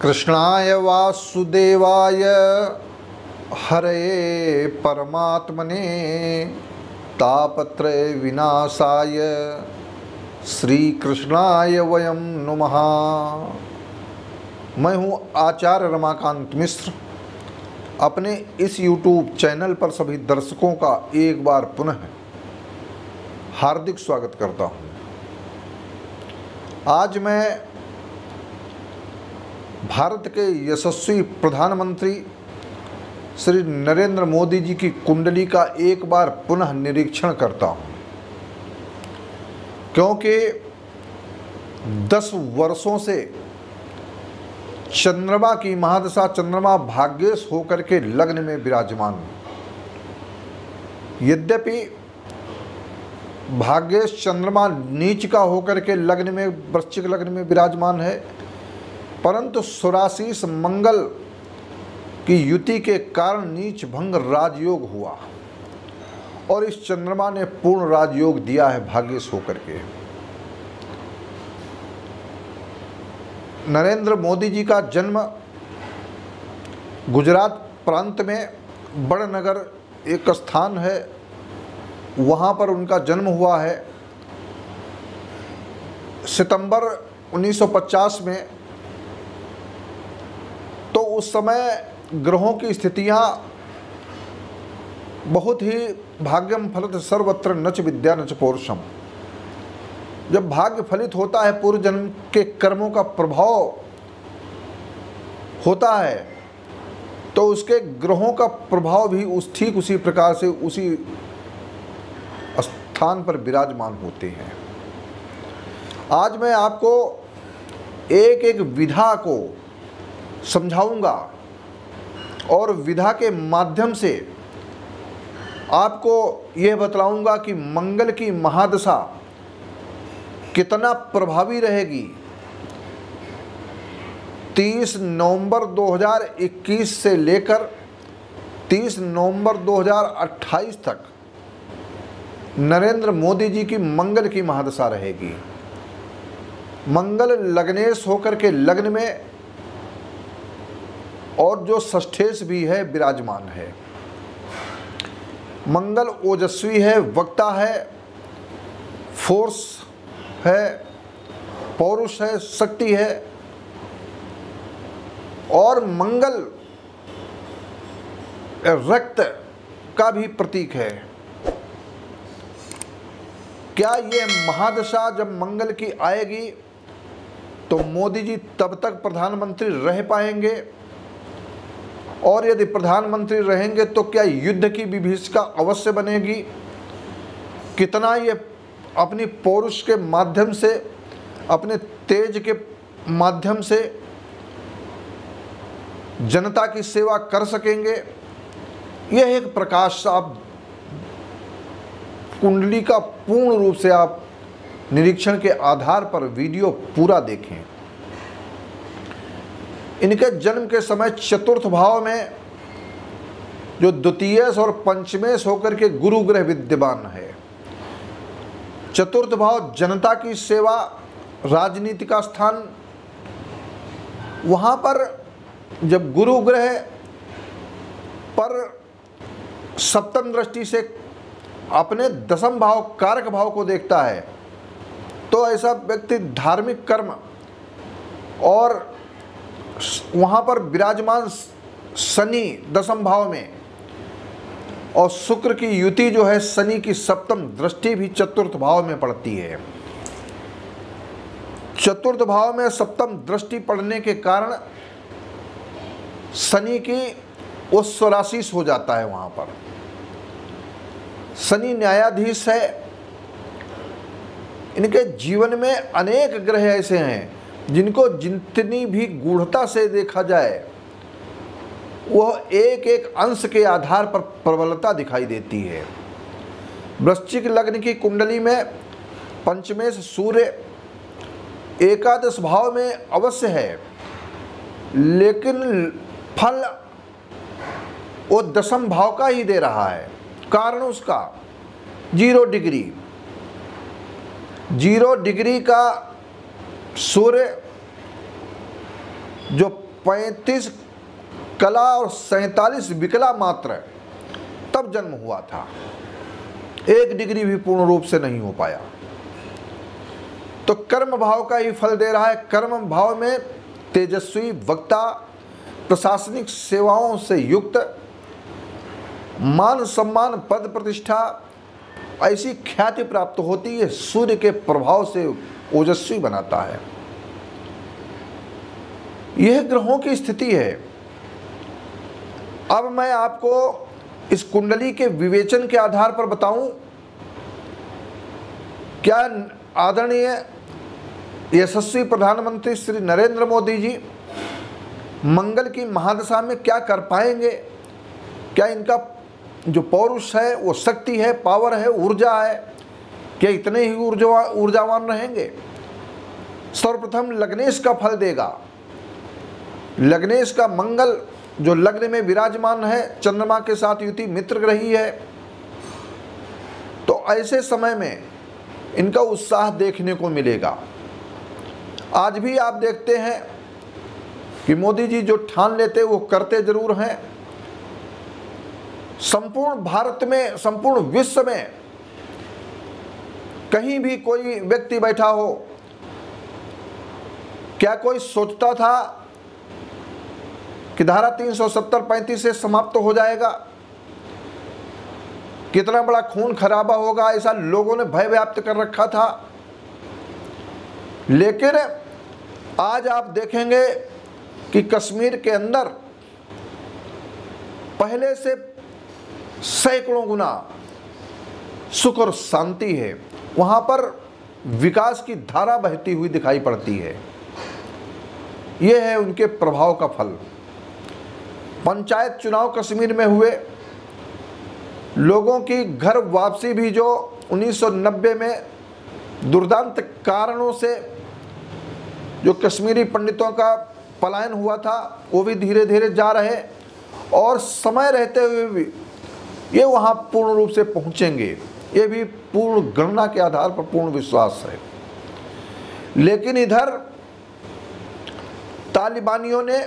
कृष्णाय वासुदेवाय हरे परमात्मने तापत्रय विनाशाय श्री कृष्णाय वयं नुमः। मैं हूँ आचार्य रमाकांत मिश्र। अपने इस YouTube चैनल पर सभी दर्शकों का एक बार पुनः हार्दिक स्वागत करता हूँ। आज मैं भारत के यशस्वी प्रधानमंत्री श्री नरेंद्र मोदी जी की कुंडली का एक बार पुनः निरीक्षण करता हूँ, क्योंकि 10 वर्षों से चंद्रमा की महादशा, चंद्रमा भाग्येश होकर के लग्न में विराजमान। यद्यपि भाग्येश चंद्रमा नीच का होकर के लग्न में, वृश्चिक लग्न में विराजमान है, परंतु सुराशीष मंगल की युति के कारण नीच भंग राजयोग हुआ और इस चंद्रमा ने पूर्ण राजयोग दिया है भाग्येश होकर के। नरेंद्र मोदी जी का जन्म गुजरात प्रांत में बड़नगर एक स्थान है, वहाँ पर उनका जन्म हुआ है। सितंबर 1950 में। तो उस समय ग्रहों की स्थितियाँ बहुत ही भाग्यम फलित सर्वत्र नच विद्या नच पौरुषम। जब भाग्य फलित होता है, पूर्व जन्म के कर्मों का प्रभाव होता है, तो उसके ग्रहों का प्रभाव भी उसी प्रकार से उसी स्थान पर विराजमान होते हैं। आज मैं आपको एक एक विधा को समझाऊंगा और विधा के माध्यम से आपको यह बतलाऊंगा कि मंगल की महादशा कितना प्रभावी रहेगी 30 नवंबर 2021 से लेकर 30 नवंबर 2028 तक नरेंद्र मोदी जी की मंगल की महादशा रहेगी। मंगल लग्नेश होकर के लग्न में और जो षष्ठेश भी है विराजमान है। मंगल ओजस्वी है, वक्ता है, फोर्स है, पौरुष है, शक्ति है, और मंगल रक्त का भी प्रतीक है। क्या ये महादशा जब मंगल की आएगी तो मोदी जी तब तक प्रधानमंत्री रह पाएंगे, और यदि प्रधानमंत्री रहेंगे तो क्या युद्ध की विभीषिका अवश्य बनेगी? कितना ये अपनी पौरुष के माध्यम से, अपने तेज के माध्यम से जनता की सेवा कर सकेंगे? यह एक प्रकाश आप कुंडली का पूर्ण रूप से आप निरीक्षण के आधार पर वीडियो पूरा देखें। इनके जन्म के समय चतुर्थ भाव में जो द्वितीयेश और पंचमेश होकर के गुरु ग्रह विद्यमान है। चतुर्थ भाव जनता की सेवा, राजनीति का स्थान। वहाँ पर जब गुरु ग्रह पर सप्तम दृष्टि से अपने दशम भाव कारक भाव को देखता है, तो ऐसा व्यक्ति धार्मिक कर्म और वहाँ पर विराजमान शनि दशम भाव में और शुक्र की युति जो है, शनि की सप्तम दृष्टि भी चतुर्थ भाव में पड़ती है। चतुर्थ भाव में सप्तम दृष्टि पड़ने के कारण शनि की उस्वराशीष हो जाता है। वहाँ पर शनि न्यायाधीश है। इनके जीवन में अनेक ग्रह ऐसे हैं जिनको जितनी भी गूढ़ता से देखा जाए, वह एक एक अंश के आधार पर प्रबलता दिखाई देती है। वृश्चिक लग्न की कुंडली में पंचमेश सूर्य एकादश भाव में अवश्य है, लेकिन फल वो दशम भाव का ही दे रहा है। कारण उसका 0 डिग्री, 0 डिग्री का सूर्य जो 35 कला और 47 विकला मात्र तब जन्म हुआ था। 1 डिग्री भी पूर्ण रूप से नहीं हो पाया। तो कर्म भाव का ही फल दे रहा है। कर्म भाव में तेजस्वी, वक्ता, प्रशासनिक सेवाओं से युक्त, मान सम्मान, पद प्रतिष्ठा, ऐसी ख्याति प्राप्त होती है। सूर्य के प्रभाव से ओजस्वी बनाता है। यह ग्रहों की स्थिति है। अब मैं आपको इस कुंडली के विवेचन के आधार पर बताऊं, क्या आदरणीय यशस्वी प्रधानमंत्री श्री नरेंद्र मोदी जी मंगल की महादशा में क्या कर पाएंगे? क्या इनका जो पौरुष है, वो शक्ति है, पावर है, ऊर्जा है, क्या इतने ही ऊर्जावान रहेंगे? सर्वप्रथम लग्नेश का फल देगा। लग्नेश का मंगल जो लग्न में विराजमान है, चंद्रमा के साथ युति मित्र ग्रही है, तो ऐसे समय में इनका उत्साह देखने को मिलेगा। आज भी आप देखते हैं कि मोदी जी जो ठान लेते वो करते जरूर हैं। संपूर्ण भारत में, संपूर्ण विश्व में कहीं भी कोई व्यक्ति बैठा हो, क्या कोई सोचता था कि धारा 370-35 से समाप्त हो जाएगा? कितना बड़ा खून खराबा होगा, ऐसा लोगों ने भय व्याप्त कर रखा था। लेकिन आज आप देखेंगे कि कश्मीर के अंदर पहले से सैकड़ों गुना सुख और शांति है। वहां पर विकास की धारा बहती हुई दिखाई पड़ती है। यह है उनके प्रभाव का फल। पंचायत चुनाव कश्मीर में हुए, लोगों की घर वापसी भी जो 1990 में दुर्दांत कारणों से जो कश्मीरी पंडितों का पलायन हुआ था, वो भी धीरे धीरे जा रहे, और समय रहते हुए भी ये वहाँ पूर्ण रूप से पहुँचेंगे। ये भी पूर्ण गणना के आधार पर पूर्ण विश्वास है। लेकिन इधर तालिबानियों ने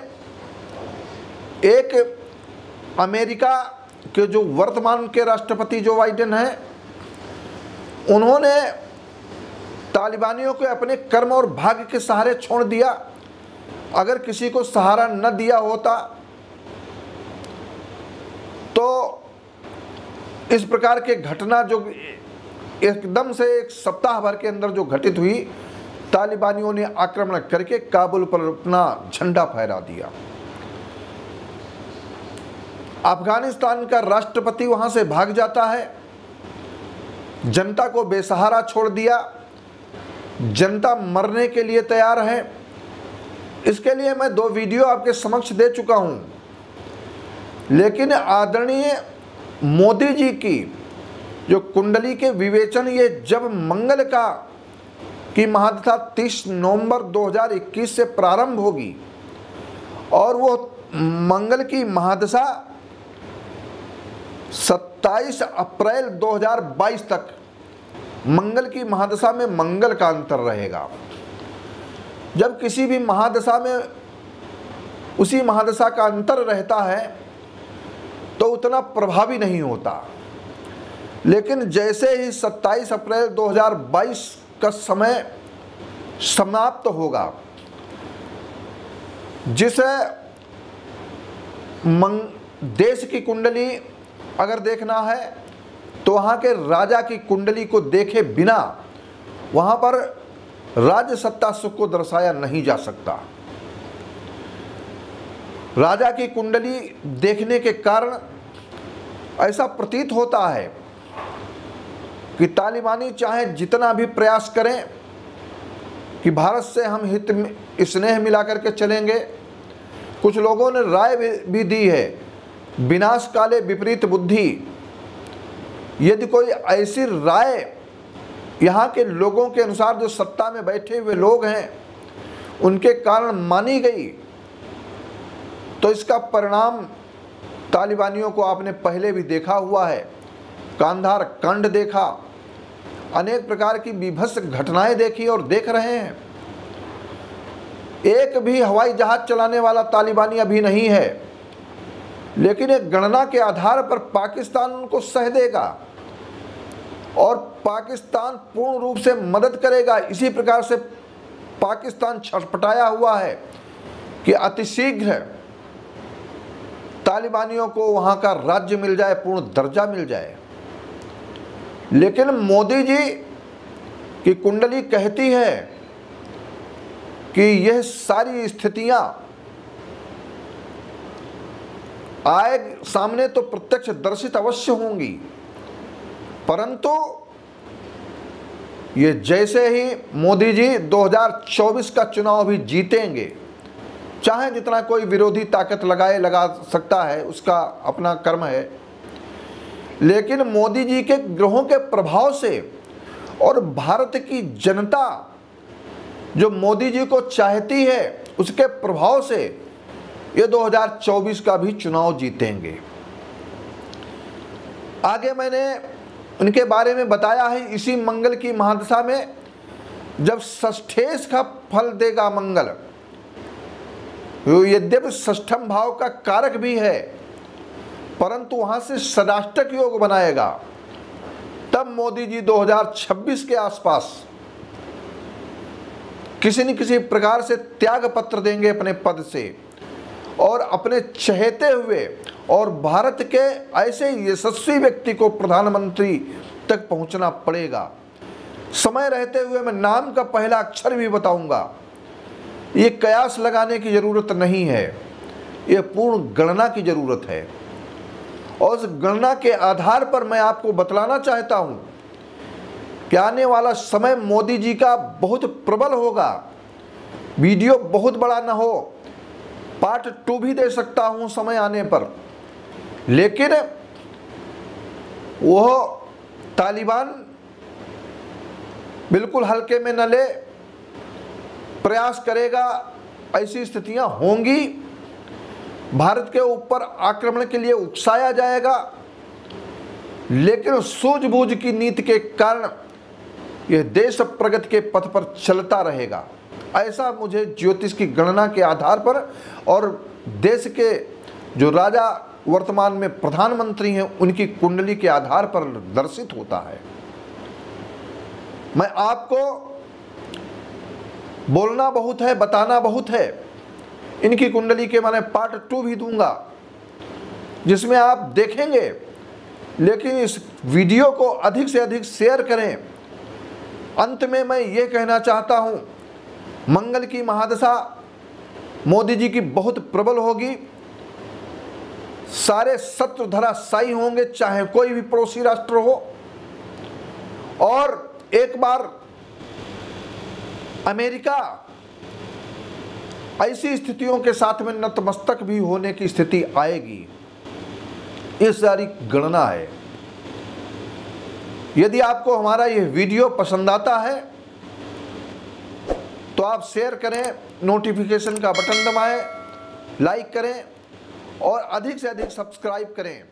एक अमेरिका के जो वर्तमान के राष्ट्रपति जो बाइडेन हैं, उन्होंने तालिबानियों को अपने कर्म और भाग्य के सहारे छोड़ दिया। अगर किसी को सहारा न दिया होता तो इस प्रकार के घटना जो एकदम से एक सप्ताह भर के अंदर जो घटित हुई, तालिबानियों ने आक्रमण करके काबुल पर अपना झंडा फहरा दिया। अफगानिस्तान का राष्ट्रपति वहां से भाग जाता है, जनता को बेसहारा छोड़ दिया, जनता मरने के लिए तैयार है। इसके लिए मैं 2 वीडियो आपके समक्ष दे चुका हूं। लेकिन आदरणीय मोदी जी की जो कुंडली के विवेचन, ये जब मंगल की महादशा 30 नवंबर 2021 से प्रारंभ होगी और वो मंगल की महादशा 27 अप्रैल 2022 तक, मंगल की महादशा में मंगल का अंतर रहेगा। जब किसी भी महादशा में उसी महादशा का अंतर रहता है तो उतना प्रभावी नहीं होता। लेकिन जैसे ही 27 अप्रैल 2022 का समय समाप्त होगा, जिसे देश की कुंडली अगर देखना है तो वहाँ के राजा की कुंडली को देखे बिना वहाँ पर राज्य सत्ता सुख को दर्शाया नहीं जा सकता। राजा की कुंडली देखने के कारण ऐसा प्रतीत होता है कि तालिबानी चाहे जितना भी प्रयास करें कि भारत से हम हित स्नेह मिला करके चलेंगे, कुछ लोगों ने राय भी दी है, विनाश काले विपरीत बुद्धि। यदि कोई ऐसी राय यहाँ के लोगों के अनुसार, जो सत्ता में बैठे हुए लोग हैं, उनके कारण मानी गई, तो इसका परिणाम तालिबानियों को आपने पहले भी देखा हुआ है। कांधार कांड देखा, अनेक प्रकार की बीभत्स घटनाएं देखी और देख रहे हैं। एक भी हवाई जहाज चलाने वाला तालिबानी अभी नहीं है, लेकिन एक गणना के आधार पर पाकिस्तान उनको सह देगा और पाकिस्तान पूर्ण रूप से मदद करेगा। इसी प्रकार से पाकिस्तान छटपटाया हुआ है कि अतिशीघ्र तालिबानियों को वहां का राज्य मिल जाए, पूर्ण दर्जा मिल जाए। लेकिन मोदी जी की कुंडली कहती है कि यह सारी स्थितियां आए सामने तो प्रत्यक्ष दर्शित अवश्य होंगी, परंतु ये जैसे ही मोदी जी 2024 का चुनाव भी जीतेंगे, चाहे जितना कोई विरोधी ताकत लगा सकता है, उसका अपना कर्म है, लेकिन मोदी जी के ग्रहों के प्रभाव से और भारत की जनता जो मोदी जी को चाहती है उसके प्रभाव से ये 2024 का भी चुनाव जीतेंगे। आगे मैंने उनके बारे में बताया है, इसी मंगल की महादशा में जब षष्ठेश का फल देगा मंगल, यद्यपि षष्ठम भाव का कारक भी है, परंतु वहां से षडाष्टक योग बनाएगा, तब मोदी जी 2026 के आसपास किसी न किसी प्रकार से त्याग पत्र देंगे अपने पद से और अपने चहेते हुए और भारत के ऐसे यशस्वी व्यक्ति को प्रधानमंत्री तक पहुंचना पड़ेगा। समय रहते हुए मैं नाम का पहला अक्षर भी बताऊंगा। ये कयास लगाने की जरूरत नहीं है, ये पूर्ण गणना की जरूरत है और उस गणना के आधार पर मैं आपको बतलाना चाहता हूं कि आने वाला समय मोदी जी का बहुत प्रबल होगा। वीडियो बहुत बड़ा ना हो, पार्ट 2 भी दे सकता हूं समय आने पर, लेकिन वह तालिबान बिल्कुल हल्के में न ले, प्रयास करेगा, ऐसी स्थितियां होंगी, भारत के ऊपर आक्रमण के लिए उकसाया जाएगा, लेकिन सूझबूझ की नीति के कारण यह देश प्रगति के पथ पर चलता रहेगा। ऐसा मुझे ज्योतिष की गणना के आधार पर और देश के जो राजा वर्तमान में प्रधानमंत्री हैं उनकी कुंडली के आधार पर दर्शित होता है। मैं आपको बोलना बहुत है, बताना बहुत है। इनकी कुंडली के मैंने पार्ट 2 भी दूंगा जिसमें आप देखेंगे, लेकिन इस वीडियो को अधिक से अधिक शेयर करें। अंत में मैं ये कहना चाहता हूं, मंगल की महादशा मोदी जी की बहुत प्रबल होगी, सारे शत्रु धराशायी होंगे, चाहे कोई भी पड़ोसी राष्ट्र हो, और एक बार अमेरिका ऐसी स्थितियों के साथ में नतमस्तक भी होने की स्थिति आएगी। ये सारी गणना है। यदि आपको हमारा यह वीडियो पसंद आता है तो आप शेयर करें, नोटिफिकेशन का बटन दबाएं, लाइक करें और अधिक से अधिक सब्सक्राइब करें।